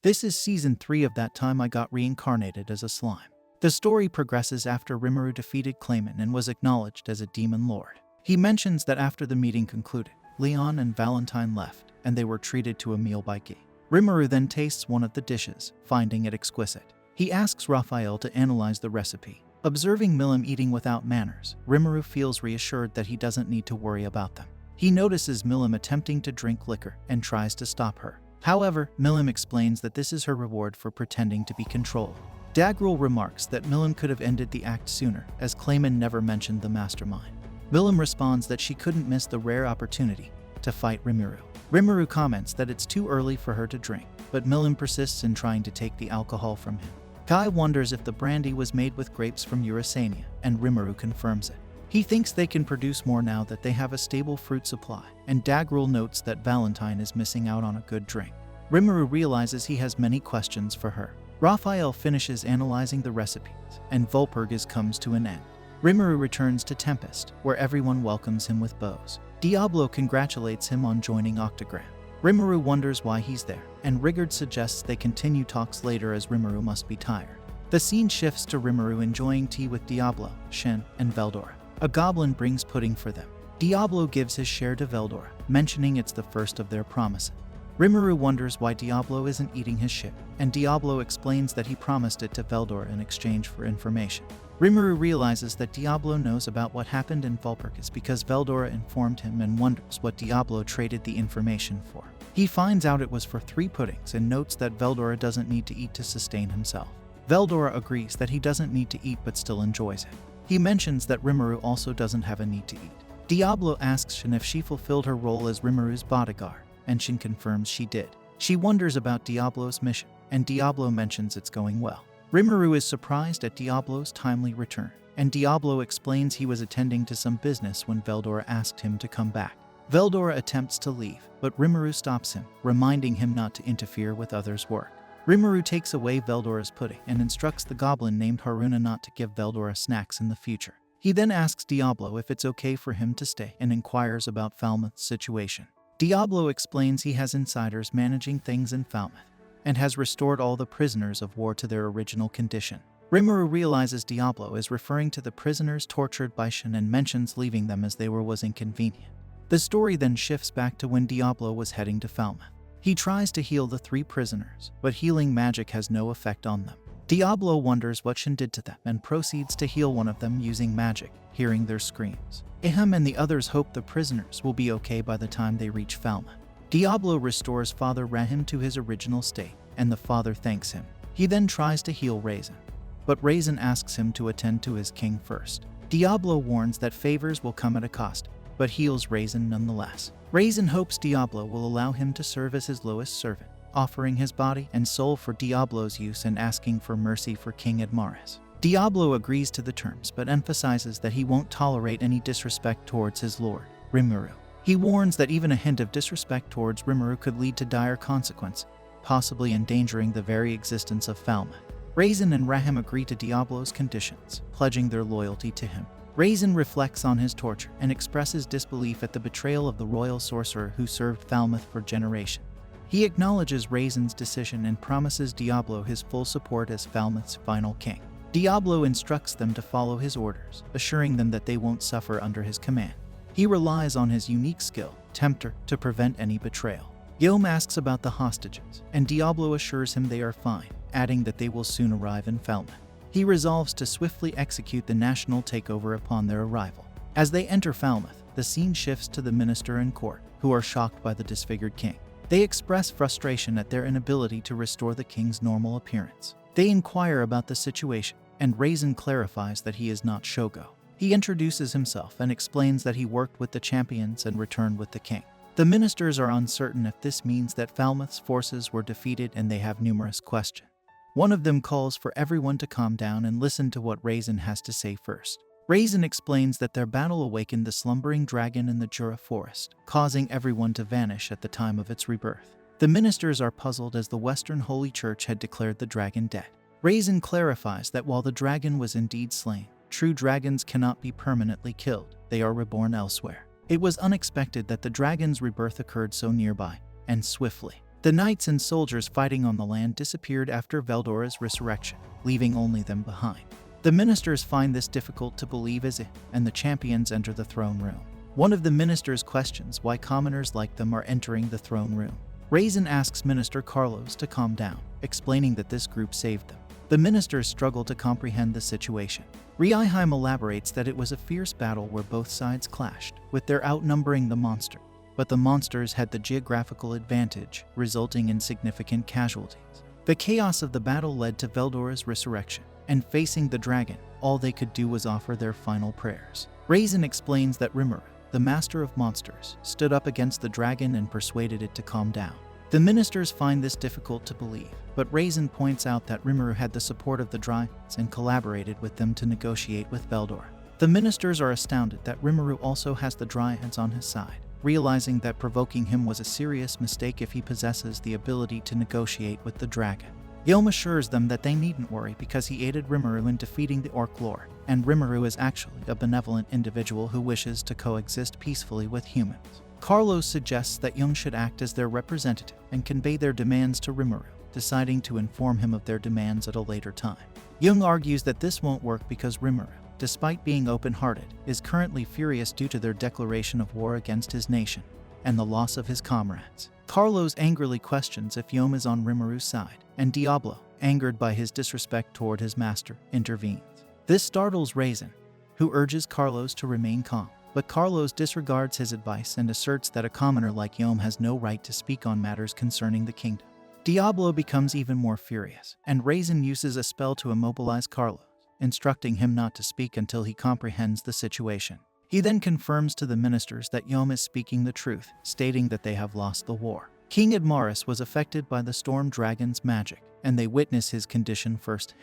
This is season 3 of That Time I Got Reincarnated as a Slime. The story progresses after Rimuru defeated Clayman and was acknowledged as a demon lord. He mentions that after the meeting concluded, Leon and Valentine left, and they were treated to a meal by Guy. Rimuru then tastes one of the dishes, finding it exquisite. He asks Raphael to analyze the recipe. Observing Milim eating without manners, Rimuru feels reassured that he doesn't need to worry about them. He notices Milim attempting to drink liquor and tries to stop her. However, Milim explains that this is her reward for pretending to be controlled. Dagrul remarks that Milim could have ended the act sooner, as Clayman never mentioned the mastermind. Milim responds that she couldn't miss the rare opportunity to fight Rimuru. Rimuru comments that it's too early for her to drink, but Milim persists in trying to take the alcohol from him. Kai wonders if the brandy was made with grapes from Urasania, and Rimuru confirms it. He thinks they can produce more now that they have a stable fruit supply, and Dagrul notes that Valentine is missing out on a good drink. Rimuru realizes he has many questions for her. Raphael finishes analyzing the recipes, and Volpurgis comes to an end. Rimuru returns to Tempest, where everyone welcomes him with bows. Diablo congratulates him on joining Octagram. Rimuru wonders why he's there, and Rigard suggests they continue talks later as Rimuru must be tired. The scene shifts to Rimuru enjoying tea with Diablo, Shen, and Veldora. A goblin brings pudding for them. Diablo gives his share to Veldora, mentioning it's the first of their promises. Rimuru wonders why Diablo isn't eating his ship, and Diablo explains that he promised it to Veldora in exchange for information. Rimuru realizes that Diablo knows about what happened in Volpurgis because Veldora informed him and wonders what Diablo traded the information for. He finds out it was for 3 puddings and notes that Veldora doesn't need to eat to sustain himself. Veldora agrees that he doesn't need to eat but still enjoys it. He mentions that Rimuru also doesn't have a need to eat. Diablo asks Shin if she fulfilled her role as Rimuru's bodyguard, and Shin confirms she did. She wonders about Diablo's mission, and Diablo mentions it's going well. Rimuru is surprised at Diablo's timely return, and Diablo explains he was attending to some business when Veldora asked him to come back. Veldora attempts to leave, but Rimuru stops him, reminding him not to interfere with others' work. Rimuru takes away Veldora's pudding and instructs the goblin named Haruna not to give Veldora snacks in the future. He then asks Diablo if it's okay for him to stay and inquires about Falmouth's situation. Diablo explains he has insiders managing things in Falmouth and has restored all the prisoners of war to their original condition. Rimuru realizes Diablo is referring to the prisoners tortured by Shin and mentions leaving them as they were was inconvenient. The story then shifts back to when Diablo was heading to Falmouth. He tries to heal the 3 prisoners, but healing magic has no effect on them. Diablo wonders what Shin did to them and proceeds to heal one of them using magic, hearing their screams. Iham and the others hope the prisoners will be okay by the time they reach Falmouth. Diablo restores Father Rahim to his original state, and the father thanks him. He then tries to heal Raisin, but Raisin asks him to attend to his king first. Diablo warns that favors will come at a cost, but heals Raisin nonetheless. Raisin hopes Diablo will allow him to serve as his lowest servant, offering his body and soul for Diablo's use and asking for mercy for King Admaris. Diablo agrees to the terms but emphasizes that he won't tolerate any disrespect towards his lord, Rimuru. He warns that even a hint of disrespect towards Rimuru could lead to dire consequence, possibly endangering the very existence of Falmouth. Raisin and Rahim agree to Diablo's conditions, pledging their loyalty to him. Raisin reflects on his torture and expresses disbelief at the betrayal of the royal sorcerer who served Falmouth for generations. He acknowledges Raisin's decision and promises Diablo his full support as Falmouth's final king. Diablo instructs them to follow his orders, assuring them that they won't suffer under his command. He relies on his unique skill, Tempter, to prevent any betrayal. Guillaume asks about the hostages, and Diablo assures him they are fine, adding that they will soon arrive in Falmouth. He resolves to swiftly execute the national takeover upon their arrival. As they enter Falmouth, the scene shifts to the minister and court, who are shocked by the disfigured king. They express frustration at their inability to restore the king's normal appearance. They inquire about the situation, and Raisin clarifies that he is not Shogo. He introduces himself and explains that he worked with the champions and returned with the king. The ministers are uncertain if this means that Falmouth's forces were defeated, and they have numerous questions. One of them calls for everyone to calm down and listen to what Raisin has to say first. Raisin explains that their battle awakened the slumbering dragon in the Jura forest, causing everyone to vanish at the time of its rebirth. The ministers are puzzled as the Western Holy Church had declared the dragon dead. Raisin clarifies that while the dragon was indeed slain, true dragons cannot be permanently killed, they are reborn elsewhere. It was unexpected that the dragon's rebirth occurred so nearby, and swiftly. The knights and soldiers fighting on the land disappeared after Veldora's resurrection, leaving only them behind. The ministers find this difficult to believe as it, and the champions enter the throne room. One of the ministers questions why commoners like them are entering the throne room. Raisin asks Minister Carlos to calm down, explaining that this group saved them. The ministers struggle to comprehend the situation. Reinheim elaborates that it was a fierce battle where both sides clashed, with their outnumbering the monster. But the monsters had the geographical advantage, resulting in significant casualties. The chaos of the battle led to Veldora's resurrection, and facing the dragon, all they could do was offer their final prayers. Raisin explains that Rimuru, the master of monsters, stood up against the dragon and persuaded it to calm down. The ministers find this difficult to believe, but Raisin points out that Rimuru had the support of the dragons and collaborated with them to negotiate with Veldora. The ministers are astounded that Rimuru also has the dryads on his side, realizing that provoking him was a serious mistake if he possesses the ability to negotiate with the dragon. Yom assures them that they needn't worry because he aided Rimuru in defeating the Orc Lord, and Rimuru is actually a benevolent individual who wishes to coexist peacefully with humans. Carlos suggests that Young should act as their representative and convey their demands to Rimuru, deciding to inform him of their demands at a later time. Young argues that this won't work because Rimuru, despite being open-hearted, is currently furious due to their declaration of war against his nation and the loss of his comrades. Carlos angrily questions if Yom is on Rimuru's side, and Diablo, angered by his disrespect toward his master, intervenes. This startles Raisin, who urges Carlos to remain calm. But Carlos disregards his advice and asserts that a commoner like Yom has no right to speak on matters concerning the kingdom. Diablo becomes even more furious, and Raisin uses a spell to immobilize Carlos, instructing him not to speak until he comprehends the situation. He then confirms to the ministers that Yom is speaking the truth, stating that they have lost the war. King Admaris was affected by the storm dragon's magic, and they witness his condition firsthand.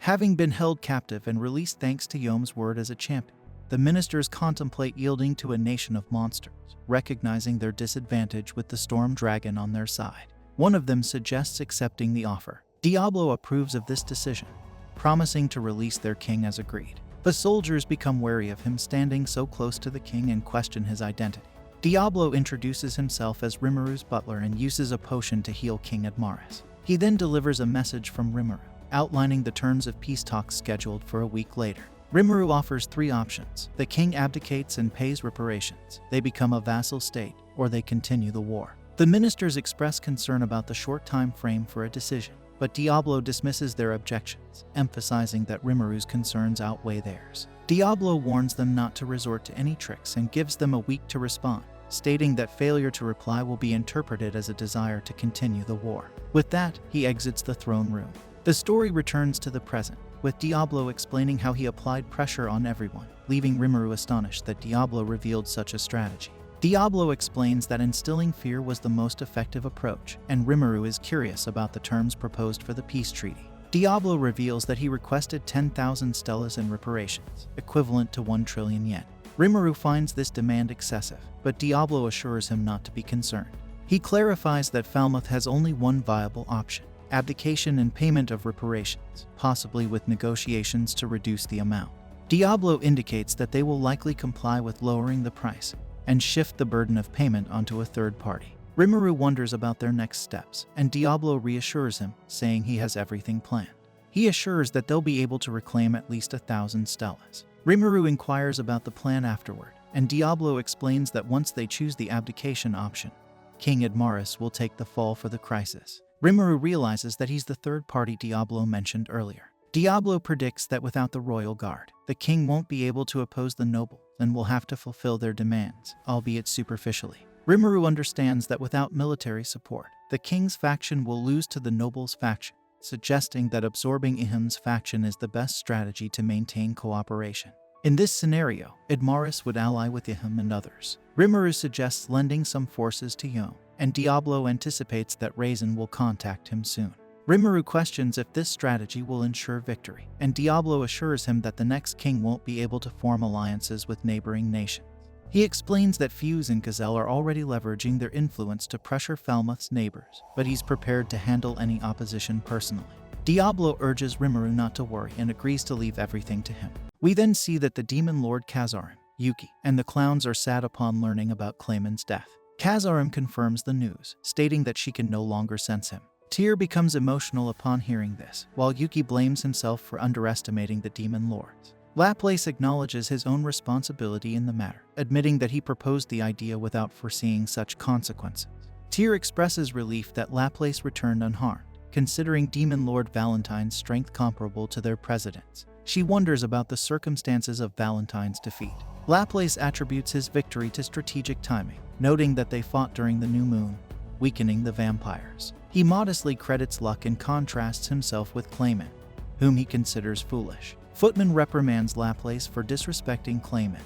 Having been held captive and released thanks to Yom's word as a champion, the ministers contemplate yielding to a nation of monsters, recognizing their disadvantage with the storm dragon on their side. One of them suggests accepting the offer. Diablo approves of this decision, promising to release their king as agreed. The soldiers become wary of him standing so close to the king and question his identity. Diablo introduces himself as Rimuru's butler and uses a potion to heal King Admaris. He then delivers a message from Rimuru, outlining the terms of peace talks scheduled for a week later. Rimuru offers 3 options. The king abdicates and pays reparations, they become a vassal state, or they continue the war. The ministers express concern about the short time frame for a decision, but Diablo dismisses their objections, emphasizing that Rimuru's concerns outweigh theirs. Diablo warns them not to resort to any tricks and gives them a week to respond, stating that failure to reply will be interpreted as a desire to continue the war. With that, he exits the throne room. The story returns to the present, with Diablo explaining how he applied pressure on everyone, leaving Rimuru astonished that Diablo revealed such a strategy. Diablo explains that instilling fear was the most effective approach, and Rimuru is curious about the terms proposed for the peace treaty. Diablo reveals that he requested 10,000 stellas in reparations, equivalent to 1 trillion yen. Rimuru finds this demand excessive, but Diablo assures him not to be concerned. He clarifies that Falmouth has only one viable option: abdication and payment of reparations, possibly with negotiations to reduce the amount. Diablo indicates that they will likely comply with lowering the price and shift the burden of payment onto a third party. Rimuru wonders about their next steps, and Diablo reassures him, saying he has everything planned. He assures that they'll be able to reclaim at least 1,000 stellas. Rimuru inquires about the plan afterward, and Diablo explains that once they choose the abdication option, King Admaris will take the fall for the crisis. Rimuru realizes that he's the third party Diablo mentioned earlier. Diablo predicts that without the royal guard, the king won't be able to oppose the nobles and will have to fulfill their demands, albeit superficially. Rimuru understands that without military support, the king's faction will lose to the nobles' faction, suggesting that absorbing Ihim's faction is the best strategy to maintain cooperation. In this scenario, Admaris would ally with Ihim and others. Rimuru suggests lending some forces to Yom, and Diablo anticipates that Raisin will contact him soon. Rimuru questions if this strategy will ensure victory, and Diablo assures him that the next king won't be able to form alliances with neighboring nations. He explains that Fuse and Gazelle are already leveraging their influence to pressure Falmouth's neighbors, but he's prepared to handle any opposition personally. Diablo urges Rimuru not to worry and agrees to leave everything to him. We then see that the demon lord Kazarin, Yuki, and the clowns are sad upon learning about Clayman's death. Kazarim confirms the news, stating that she can no longer sense him. Tyr becomes emotional upon hearing this, while Yuki blames himself for underestimating the demon lords. Laplace acknowledges his own responsibility in the matter, admitting that he proposed the idea without foreseeing such consequences. Tyr expresses relief that Laplace returned unharmed, considering Demon Lord Valentine's strength comparable to their president's. She wonders about the circumstances of Valentine's defeat. Laplace attributes his victory to strategic timing, noting that they fought during the new moon, weakening the vampires. He modestly credits luck and contrasts himself with Clayman, whom he considers foolish. Footman reprimands Laplace for disrespecting Clayman,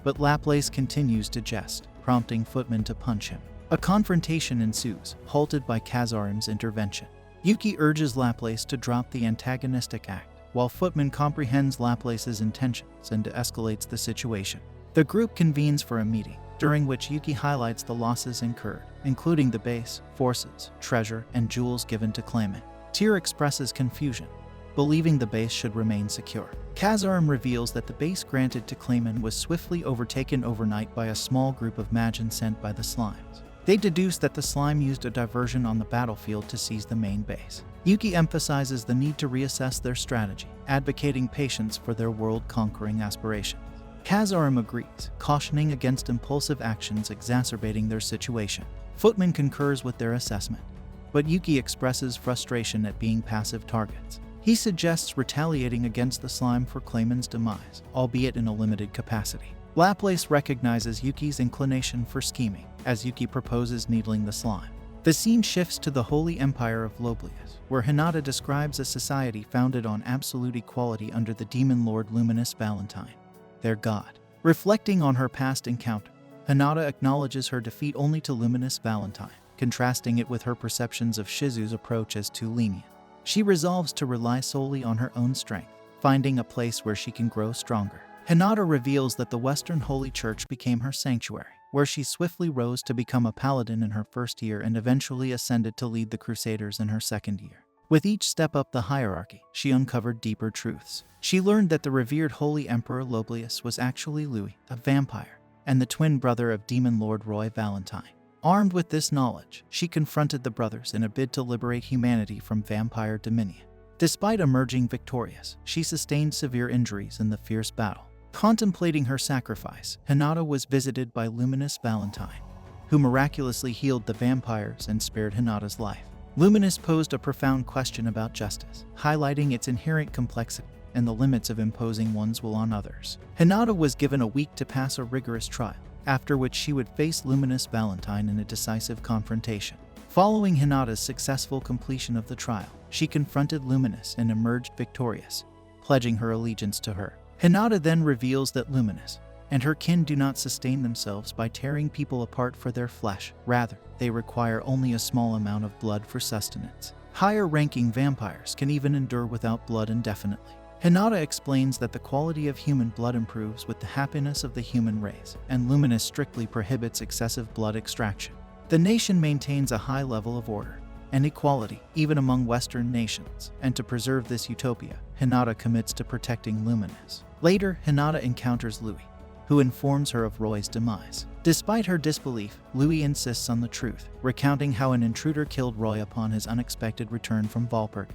but Laplace continues to jest, prompting Footman to punch him. A confrontation ensues, halted by Kazarim's intervention. Yuki urges Laplace to drop the antagonistic act, while Footman comprehends Laplace's intentions and escalates the situation. The group convenes for a meeting, during which Yuki highlights the losses incurred, including the base, forces, treasure, and jewels given to Clayman. Tyr expresses confusion, believing the base should remain secure. Kazarim reveals that the base granted to Clayman was swiftly overtaken overnight by a small group of Magins sent by the slimes. They deduce that the slime used a diversion on the battlefield to seize the main base. Yuki emphasizes the need to reassess their strategy, advocating patience for their world-conquering aspirations. Kazarim agrees, cautioning against impulsive actions exacerbating their situation. Footman concurs with their assessment, but Yuki expresses frustration at being passive targets. He suggests retaliating against the slime for Clayman's demise, albeit in a limited capacity. Laplace recognizes Yuki's inclination for scheming, as Yuki proposes needling the slime. The scene shifts to the Holy Empire of Loblius, where Hinata describes a society founded on absolute equality under the demon lord Luminous Valentine, their god. Reflecting on her past encounter, Hinata acknowledges her defeat only to Luminous Valentine, contrasting it with her perceptions of Shizu's approach as too lenient. She resolves to rely solely on her own strength, finding a place where she can grow stronger. Hinata reveals that the Western Holy Church became her sanctuary, where she swiftly rose to become a paladin in her first year and eventually ascended to lead the Crusaders in her second year. With each step up the hierarchy, she uncovered deeper truths. She learned that the revered Holy Emperor Loblius was actually Louis, a vampire, and the twin brother of Demon Lord Roy Valentine. Armed with this knowledge, she confronted the brothers in a bid to liberate humanity from vampire dominion. Despite emerging victorious, she sustained severe injuries in the fierce battle. Contemplating her sacrifice, Hinata was visited by Luminous Valentine, who miraculously healed the vampires and spared Hinata's life. Luminous posed a profound question about justice, highlighting its inherent complexity and the limits of imposing one's will on others. Hinata was given a week to pass a rigorous trial, after which she would face Luminous Valentine in a decisive confrontation. Following Hinata's successful completion of the trial, she confronted Luminous and emerged victorious, pledging her allegiance to her. Hinata then reveals that Luminous and her kin do not sustain themselves by tearing people apart for their flesh. Rather, they require only a small amount of blood for sustenance. Higher-ranking vampires can even endure without blood indefinitely. Hinata explains that the quality of human blood improves with the happiness of the human race, and Luminous strictly prohibits excessive blood extraction. The nation maintains a high level of order and equality, even among Western nations, and to preserve this utopia, Hinata commits to protecting Luminous. Later, Hinata encounters Louis, who informs her of Roy's demise. Despite her disbelief, Louis insists on the truth, recounting how an intruder killed Roy upon his unexpected return from Valpurg.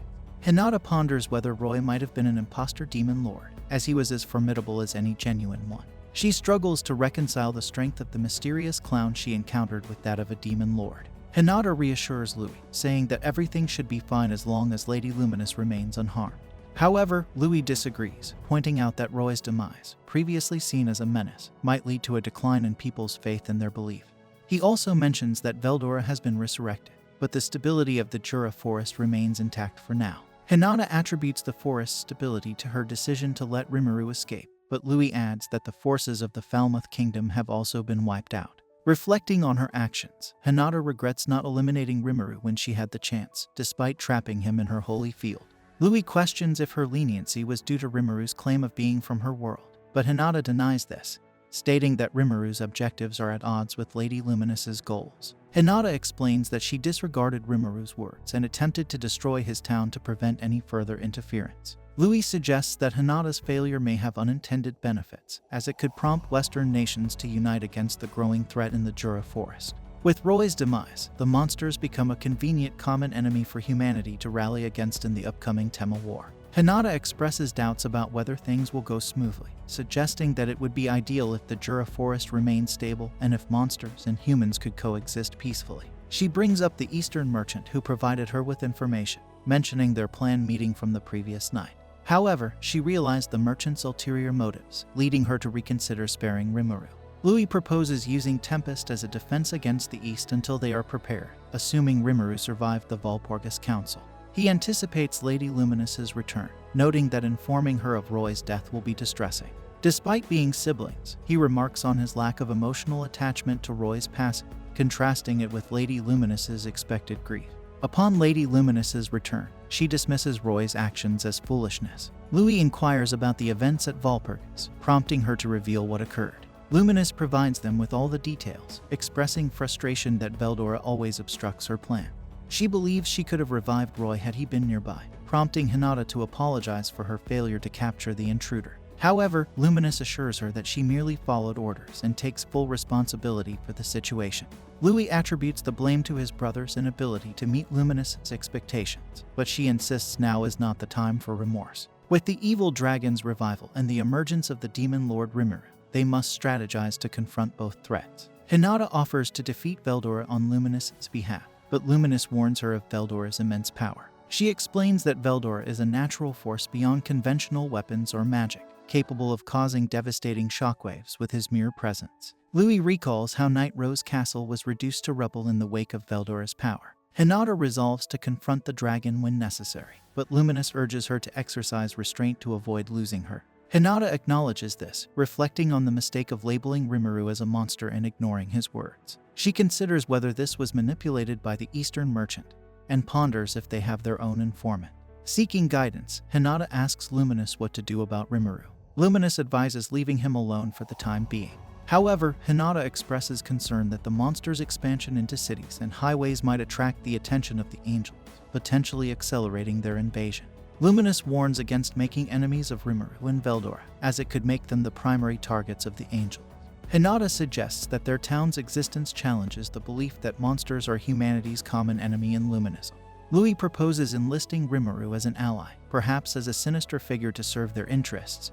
Hinata ponders whether Roy might have been an imposter demon lord, as he was as formidable as any genuine one. She struggles to reconcile the strength of the mysterious clown she encountered with that of a demon lord. Hinata reassures Louis, saying that everything should be fine as long as Lady Luminous remains unharmed. However, Louis disagrees, pointing out that Roy's demise, previously seen as a menace, might lead to a decline in people's faith in their belief. He also mentions that Veldora has been resurrected, but the stability of the Jura forest remains intact for now. Hinata attributes the forest's stability to her decision to let Rimuru escape, but Louis adds that the forces of the Falmouth Kingdom have also been wiped out. Reflecting on her actions, Hinata regrets not eliminating Rimuru when she had the chance, despite trapping him in her holy field. Louis questions if her leniency was due to Rimuru's claim of being from her world, but Hinata denies this, stating that Rimuru's objectives are at odds with Lady Luminous's goals. Hinata explains that she disregarded Rimuru's words and attempted to destroy his town to prevent any further interference. Louis suggests that Hinata's failure may have unintended benefits, as it could prompt Western nations to unite against the growing threat in the Jura forest. With Roy's demise, the monsters become a convenient common enemy for humanity to rally against in the upcoming Tema War. Hinata expresses doubts about whether things will go smoothly, suggesting that it would be ideal if the Jura forest remained stable and if monsters and humans could coexist peacefully. She brings up the Eastern merchant who provided her with information, mentioning their planned meeting from the previous night. However, she realized the merchant's ulterior motives, leading her to reconsider sparing Rimuru. Louis proposes using Tempest as a defense against the East until they are prepared, assuming Rimuru survived the Valpurgis Council. He anticipates Lady Luminous's return, noting that informing her of Roy's death will be distressing. Despite being siblings, he remarks on his lack of emotional attachment to Roy's passing, contrasting it with Lady Luminous's expected grief. Upon Lady Luminous's return, she dismisses Roy's actions as foolishness. Louis inquires about the events at Valpurgis, prompting her to reveal what occurred. Luminous provides them with all the details, expressing frustration that Veldora always obstructs her plan. She believes she could have revived Roy had he been nearby, prompting Hinata to apologize for her failure to capture the intruder. However, Luminous assures her that she merely followed orders and takes full responsibility for the situation. Louis attributes the blame to his brother's inability to meet Luminous's expectations, but she insists now is not the time for remorse. With the evil dragon's revival and the emergence of the demon lord Rimuru, they must strategize to confront both threats. Hinata offers to defeat Veldora on Luminous's behalf, but Luminous warns her of Veldora's immense power. She explains that Veldora is a natural force beyond conventional weapons or magic, capable of causing devastating shockwaves with his mere presence. Louis recalls how Night Rose Castle was reduced to rubble in the wake of Veldora's power. Hinata resolves to confront the dragon when necessary, but Luminous urges her to exercise restraint to avoid losing her. Hinata acknowledges this, reflecting on the mistake of labeling Rimuru as a monster and ignoring his words. She considers whether this was manipulated by the Eastern merchant, and ponders if they have their own informant. Seeking guidance, Hinata asks Luminous what to do about Rimuru. Luminous advises leaving him alone for the time being. However, Hinata expresses concern that the monster's expansion into cities and highways might attract the attention of the angels, potentially accelerating their invasion. Luminous warns against making enemies of Rimuru and Veldora, as it could make them the primary targets of the angels. Hinata suggests that their town's existence challenges the belief that monsters are humanity's common enemy in Luminism. Louis proposes enlisting Rimuru as an ally, perhaps as a sinister figure to serve their interests,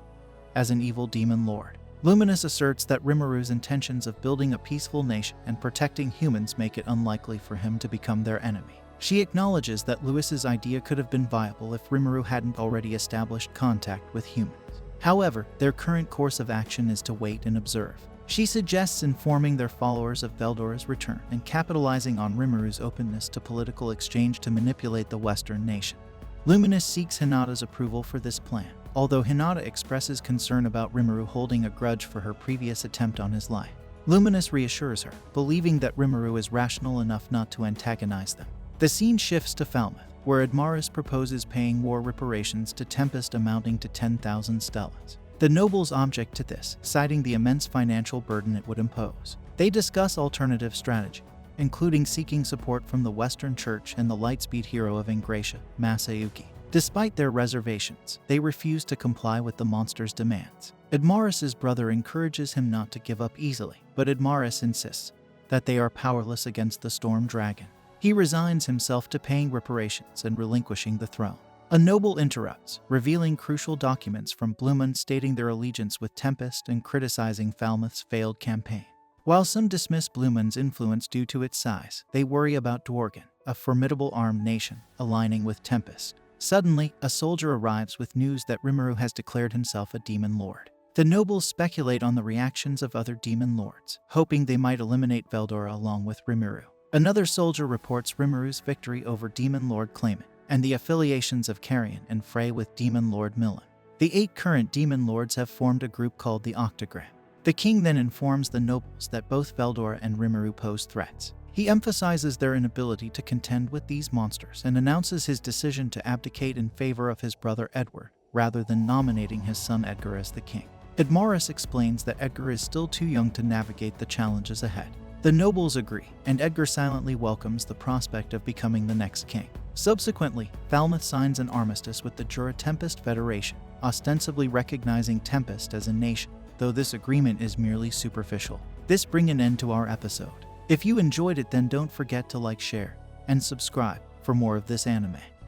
as an evil demon lord. Luminous asserts that Rimuru's intentions of building a peaceful nation and protecting humans make it unlikely for him to become their enemy. She acknowledges that Louis's idea could have been viable if Rimuru hadn't already established contact with humans. However, their current course of action is to wait and observe. She suggests informing their followers of Veldora's return and capitalizing on Rimuru's openness to political exchange to manipulate the Western nation. Luminous seeks Hinata's approval for this plan, although Hinata expresses concern about Rimuru holding a grudge for her previous attempt on his life. Luminous reassures her, believing that Rimuru is rational enough not to antagonize them. The scene shifts to Falmouth, where Admaris proposes paying war reparations to Tempest amounting to 10,000 stellas. The nobles object to this, citing the immense financial burden it would impose. They discuss alternative strategy, including seeking support from the Western Church and the Lightspeed hero of Ingratia, Masayuki. Despite their reservations, they refuse to comply with the monster's demands. Admaris's brother encourages him not to give up easily, but Admaris insists that they are powerless against the storm dragon. He resigns himself to paying reparations and relinquishing the throne. A noble interrupts, revealing crucial documents from Blumund stating their allegiance with Tempest and criticizing Falmouth's failed campaign. While some dismiss Blumund's influence due to its size, they worry about Dworgen, a formidable armed nation, aligning with Tempest. Suddenly, a soldier arrives with news that Rimuru has declared himself a demon lord. The nobles speculate on the reactions of other demon lords, hoping they might eliminate Veldora along with Rimuru. Another soldier reports Rimuru's victory over Demon Lord Clayman, and the affiliations of Carrion and Frey with Demon Lord Millen. The 8 current demon lords have formed a group called the Octagram. The king then informs the nobles that both Veldora and Rimuru pose threats. He emphasizes their inability to contend with these monsters and announces his decision to abdicate in favor of his brother Edward, rather than nominating his son Edgar as the king. Admaris explains that Edgar is still too young to navigate the challenges ahead. The nobles agree, and Edgar silently welcomes the prospect of becoming the next king. Subsequently, Falmouth signs an armistice with the Jura Tempest Federation, ostensibly recognizing Tempest as a nation, though this agreement is merely superficial. This brings an end to our episode. If you enjoyed it, then don't forget to like, share, and subscribe for more of this anime.